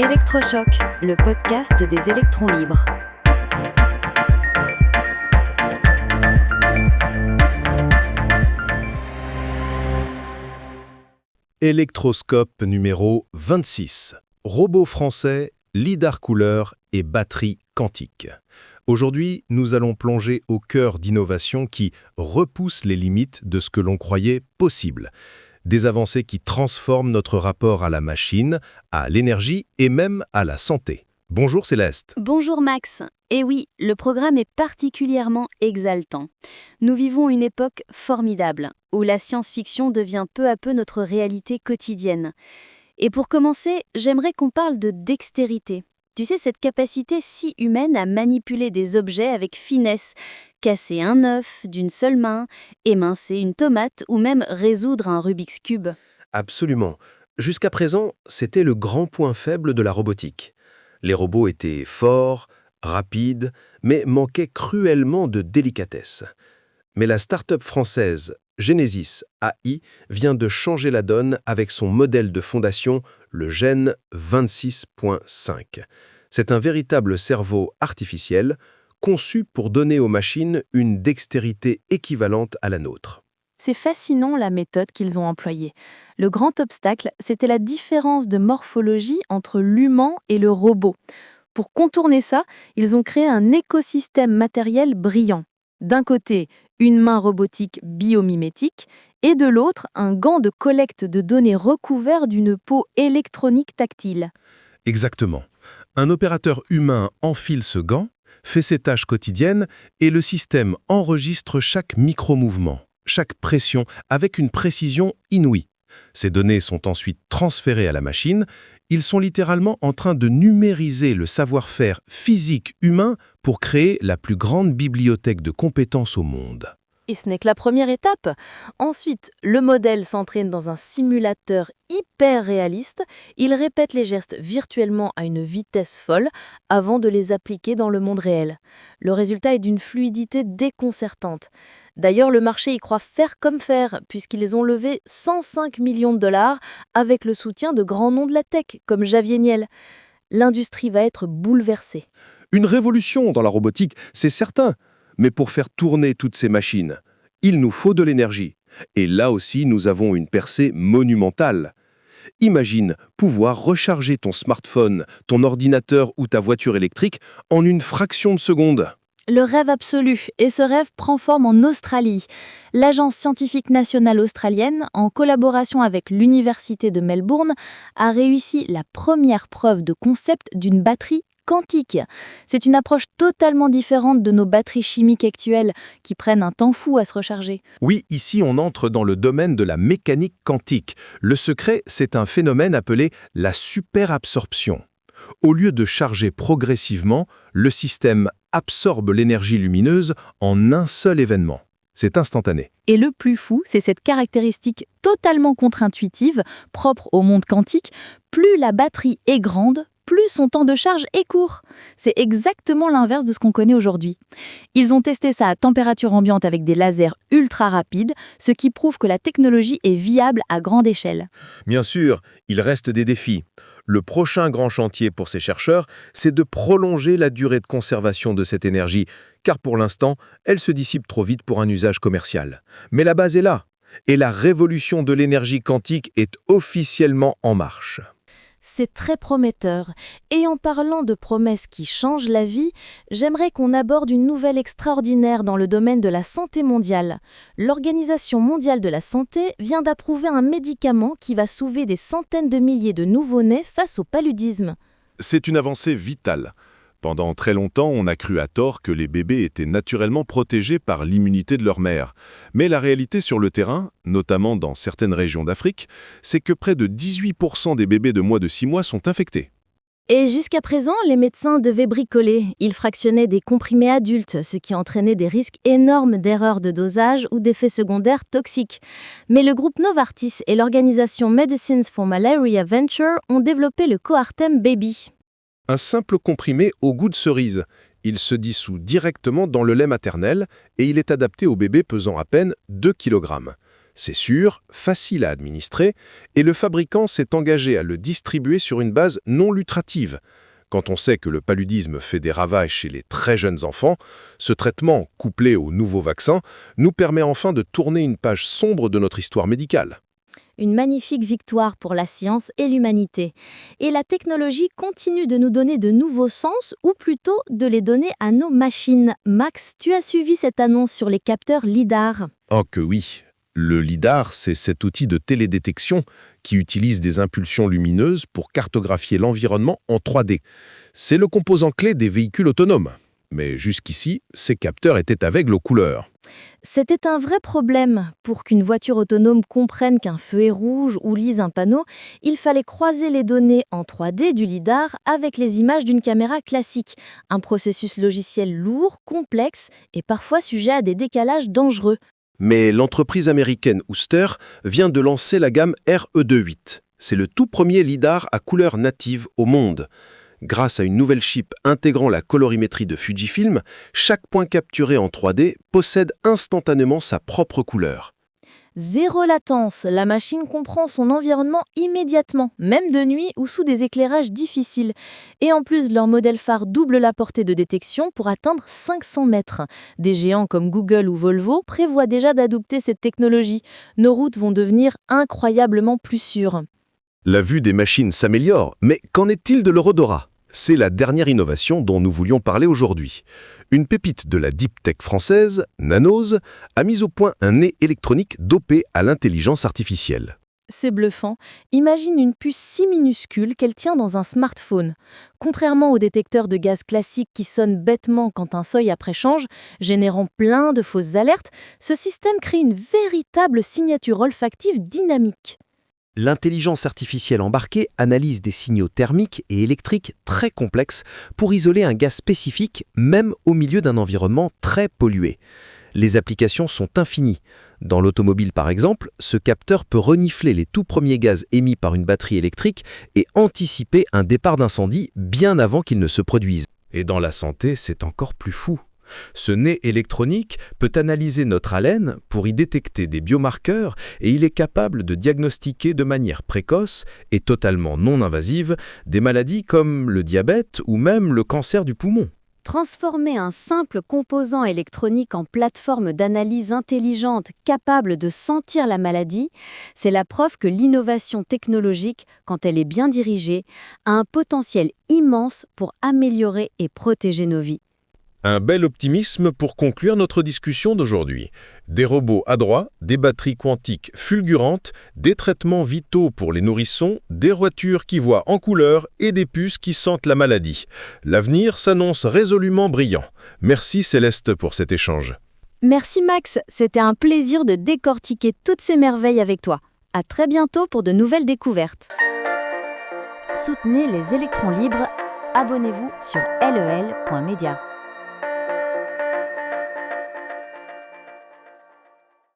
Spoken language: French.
Électrochoc, le podcast des électrons libres. Électroscope numéro 26. Robot français, lidar couleur et batterie quantique. Aujourd'hui, nous allons plonger au cœur d'innovations qui repoussent les limites de ce que l'on croyait possible. Des avancées qui transforment notre rapport à la machine, à l'énergie et même à la santé. Bonjour Céleste. Bonjour Max. Et oui, le programme est particulièrement exaltant. Nous vivons une époque formidable, où la science-fiction devient peu à peu notre réalité quotidienne. Et pour commencer, j'aimerais qu'on parle de dextérité. Tu sais, cette capacité si humaine à manipuler des objets avec finesse, casser un œuf d'une seule main, émincer une tomate ou même résoudre un Rubik's Cube. Absolument. Jusqu'à présent, c'était le grand point faible de la robotique. Les robots étaient forts, rapides, mais manquaient cruellement de délicatesse. Mais la start-up française Genesis AI vient de changer la donne avec son modèle de fondation, le Gen 26.5. C'est un véritable cerveau artificiel conçu pour donner aux machines une dextérité équivalente à la nôtre. C'est fascinant la méthode qu'ils ont employée. Le grand obstacle, c'était la différence de morphologie entre l'humain et le robot. Pour contourner ça, ils ont créé un écosystème matériel brillant. D'un côté, une main robotique biomimétique et de l'autre, un gant de collecte de données recouvert d'une peau électronique tactile. Exactement. Un opérateur humain enfile ce gant, fait ses tâches quotidiennes et le système enregistre chaque micro-mouvement, chaque pression avec une précision inouïe. Ces données sont ensuite transférées à la machine. Ils sont littéralement en train de numériser le savoir-faire physique humain pour créer la plus grande bibliothèque de compétences au monde. Et ce n'est que la première étape. Ensuite, le modèle s'entraîne dans un simulateur hyper réaliste. Il répète les gestes virtuellement à une vitesse folle avant de les appliquer dans le monde réel. Le résultat est d'une fluidité déconcertante. D'ailleurs, le marché y croit faire comme faire, puisqu'ils ont levé 105 millions de dollars avec le soutien de grands noms de la tech, comme Xavier Niel. L'industrie va être bouleversée. Une révolution dans la robotique, c'est certain. Mais pour faire tourner toutes ces machines, il nous faut de l'énergie. Et là aussi, nous avons une percée monumentale. Imagine pouvoir recharger ton smartphone, ton ordinateur ou ta voiture électrique en une fraction de seconde. Le rêve absolu, et ce rêve prend forme en Australie. L'Agence scientifique nationale australienne, en collaboration avec l'Université de Melbourne, a réussi la première preuve de concept d'une batterie quantique. C'est une approche totalement différente de nos batteries chimiques actuelles qui prennent un temps fou à se recharger. Oui, ici on entre dans le domaine de la mécanique quantique. Le secret, c'est un phénomène appelé la superabsorption. Au lieu de charger progressivement, le système absorbe l'énergie lumineuse en un seul événement. C'est instantané. Et le plus fou, c'est cette caractéristique totalement contre-intuitive, propre au monde quantique. Plus la batterie est grande, plus son temps de charge est court. C'est exactement l'inverse de ce qu'on connaît aujourd'hui. Ils ont testé ça à température ambiante avec des lasers ultra rapides, ce qui prouve que la technologie est viable à grande échelle. Bien sûr, il reste des défis. Le prochain grand chantier pour ces chercheurs, c'est de prolonger la durée de conservation de cette énergie, car pour l'instant, elle se dissipe trop vite pour un usage commercial. Mais la base est là, et la révolution de l'énergie quantique est officiellement en marche. C'est très prometteur. Et en parlant de promesses qui changent la vie, j'aimerais qu'on aborde une nouvelle extraordinaire dans le domaine de la santé mondiale. L'Organisation mondiale de la santé vient d'approuver un médicament qui va sauver des centaines de milliers de nouveau-nés face au paludisme. C'est une avancée vitale. Pendant très longtemps, on a cru à tort que les bébés étaient naturellement protégés par l'immunité de leur mère. Mais la réalité sur le terrain, notamment dans certaines régions d'Afrique, c'est que près de 18% des bébés de moins de 6 mois sont infectés. Et jusqu'à présent, les médecins devaient bricoler. Ils fractionnaient des comprimés adultes, ce qui entraînait des risques énormes d'erreurs de dosage ou d'effets secondaires toxiques. Mais le groupe Novartis et l'organisation Medicines for Malaria Venture ont développé le Coartem Baby. Un simple comprimé au goût de cerise. Il se dissout directement dans le lait maternel et il est adapté aux bébés pesant à peine 2 kg. C'est sûr, facile à administrer, et le fabricant s'est engagé à le distribuer sur une base non lucrative. Quand on sait que le paludisme fait des ravages chez les très jeunes enfants, ce traitement, couplé au nouveau vaccin, nous permet enfin de tourner une page sombre de notre histoire médicale. Une magnifique victoire pour la science et l'humanité. Et la technologie continue de nous donner de nouveaux sens, ou plutôt de les donner à nos machines. Max, tu as suivi cette annonce sur les capteurs LIDAR. Oh que oui. Le LIDAR, c'est cet outil de télédétection qui utilise des impulsions lumineuses pour cartographier l'environnement en 3D. C'est le composant clé des véhicules autonomes. Mais jusqu'ici, ces capteurs étaient aveugles aux couleurs. C'était un vrai problème. Pour qu'une voiture autonome comprenne qu'un feu est rouge ou lise un panneau, il fallait croiser les données en 3D du LIDAR avec les images d'une caméra classique. Un processus logiciel lourd, complexe et parfois sujet à des décalages dangereux. Mais l'entreprise américaine Ouster vient de lancer la gamme RE28. C'est le tout premier LIDAR à couleur native au monde. Grâce à une nouvelle chip intégrant la colorimétrie de Fujifilm, chaque point capturé en 3D possède instantanément sa propre couleur. Zéro latence, la machine comprend son environnement immédiatement, même de nuit ou sous des éclairages difficiles. Et en plus, leur modèle phare double la portée de détection pour atteindre 500 mètres. Des géants comme Google ou Volvo prévoient déjà d'adopter cette technologie. Nos routes vont devenir incroyablement plus sûres. La vue des machines s'améliore, mais qu'en est-il de l'odorat ? C'est la dernière innovation dont nous voulions parler aujourd'hui. Une pépite de la deep tech française, Nanose, a mis au point un nez électronique dopé à l'intelligence artificielle. C'est bluffant. Imagine une puce si minuscule qu'elle tient dans un smartphone. Contrairement aux détecteurs de gaz classiques qui sonnent bêtement quand un seuil après change, générant plein de fausses alertes, ce système crée une véritable signature olfactive dynamique. L'intelligence artificielle embarquée analyse des signaux thermiques et électriques très complexes pour isoler un gaz spécifique, même au milieu d'un environnement très pollué. Les applications sont infinies. Dans l'automobile par exemple, ce capteur peut renifler les tout premiers gaz émis par une batterie électrique et anticiper un départ d'incendie bien avant qu'il ne se produise. Et dans la santé, c'est encore plus fou. Ce nez électronique peut analyser notre haleine pour y détecter des biomarqueurs et il est capable de diagnostiquer de manière précoce et totalement non invasive des maladies comme le diabète ou même le cancer du poumon. Transformer un simple composant électronique en plateforme d'analyse intelligente capable de sentir la maladie, c'est la preuve que l'innovation technologique, quand elle est bien dirigée, a un potentiel immense pour améliorer et protéger nos vies. Un bel optimisme pour conclure notre discussion d'aujourd'hui. Des robots adroits, des batteries quantiques fulgurantes, des traitements vitaux pour les nourrissons, des voitures qui voient en couleur et des puces qui sentent la maladie. L'avenir s'annonce résolument brillant. Merci Céleste pour cet échange. Merci Max, c'était un plaisir de décortiquer toutes ces merveilles avec toi. À très bientôt pour de nouvelles découvertes. Soutenez les électrons libres. Abonnez-vous sur lel.media.